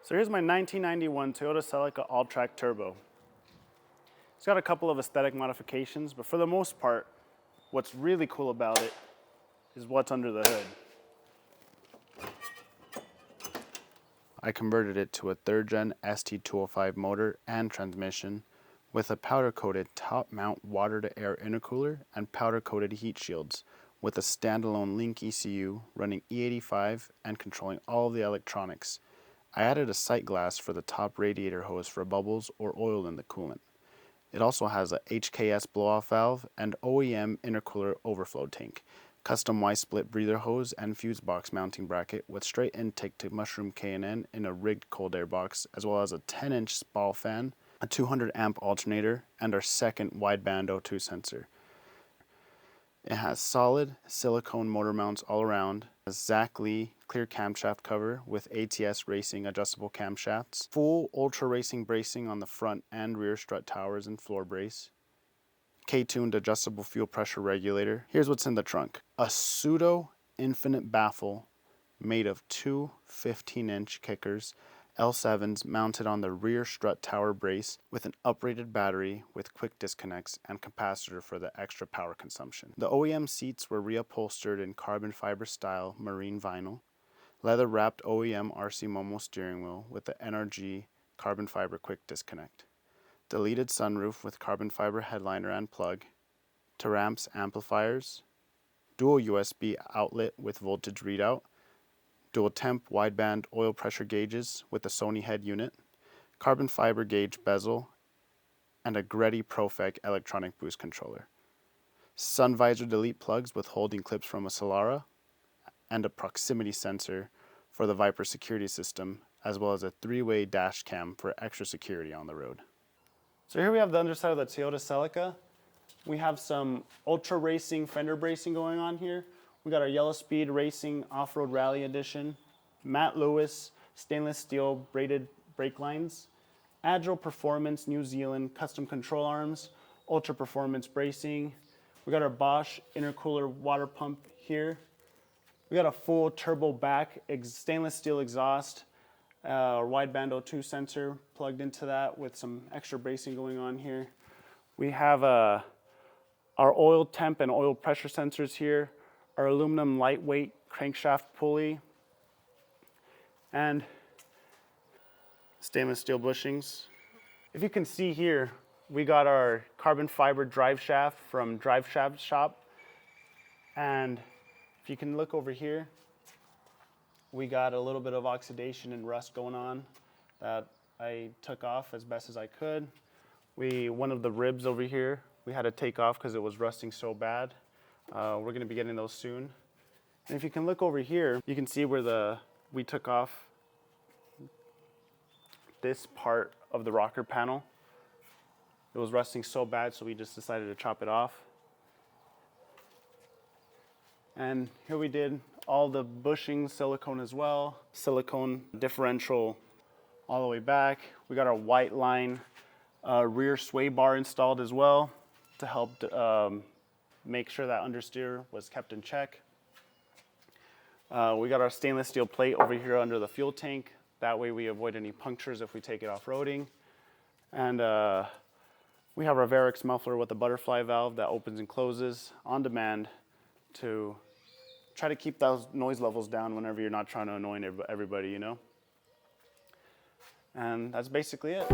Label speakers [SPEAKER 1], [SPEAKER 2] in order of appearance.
[SPEAKER 1] So here's my 1991 Toyota Celica all-trac turbo. It's got a couple of aesthetic modifications, but for the most part, what's really cool about it is what's under the hood. I converted it to a 3rd gen ST205 motor and transmission with a powder-coated top-mount water-to-air intercooler and powder-coated heat shields with a standalone link ECU running E85 and controlling all of the electronics. I added a sight glass for the top radiator hose for bubbles or oil in the coolant. It also has a HKS blow-off valve and OEM intercooler overflow tank, custom Y-split breather hose and fuse box mounting bracket with straight intake to mushroom K&N in a rigged cold air box, as well as a 10-inch ball fan, a 200 amp alternator, and our second wideband O2 sensor. It has solid silicone motor mounts all around, a Zach Lee clear camshaft cover with ATS racing adjustable camshafts, full ultra racing bracing on the front and rear strut towers and floor brace, K-tuned adjustable fuel pressure regulator. Here's what's in the trunk. A pseudo infinite baffle made of two 15-inch kickers, L7s mounted on the rear strut tower brace with an uprated battery with quick disconnects and capacitor for the extra power consumption. The OEM seats were reupholstered in carbon fiber style marine vinyl, leather wrapped OEM RC Momo steering wheel with the NRG carbon fiber quick disconnect, deleted sunroof with carbon fiber headliner and plug, Taramps amplifiers, dual USB outlet with voltage readout, dual temp wideband oil pressure gauges with a Sony head unit, carbon fiber gauge bezel, and a Greddy Profec electronic boost controller. Sun visor delete plugs with holding clips from a Solara, and a proximity sensor for the Viper security system, as well as a 3-way dash cam for extra security on the road. So here we have the underside of the Toyota Celica. We have some ultra racing fender bracing going on here. We got our Yellow Speed Racing Off-Road Rally Edition, Matt Lewis stainless steel braided brake lines, Agile Performance New Zealand custom control arms, ultra performance bracing. We got our Bosch intercooler water pump here. We got a full turbo back stainless steel exhaust, wideband O2 sensor plugged into that with some extra bracing going on here. We have our oil temp and oil pressure sensors here, our aluminum lightweight crankshaft pulley, and stainless steel bushings. If you can see here, we got our carbon fiber drive shaft from Drive Shaft Shop. And if you can look over here, we got a little bit of oxidation and rust going on that I took off as best as I could. One of the ribs over here, we had to take off because it was rusting so bad. We're gonna be getting those soon. And if you can look over here, you can see where we took off this part of the rocker panel. It was rusting so bad, so we just decided to chop it off. And here we did all the bushings, silicone as well, silicone differential all the way back. We got our white line rear sway bar installed as well to help make sure that understeer was kept in check. We got our stainless steel plate over here under the fuel tank. That way we avoid any punctures if we take it off-roading. And we have our Varix muffler with a butterfly valve that opens and closes on demand to try to keep those noise levels down whenever you're not trying to annoy everybody, you know? And that's basically it.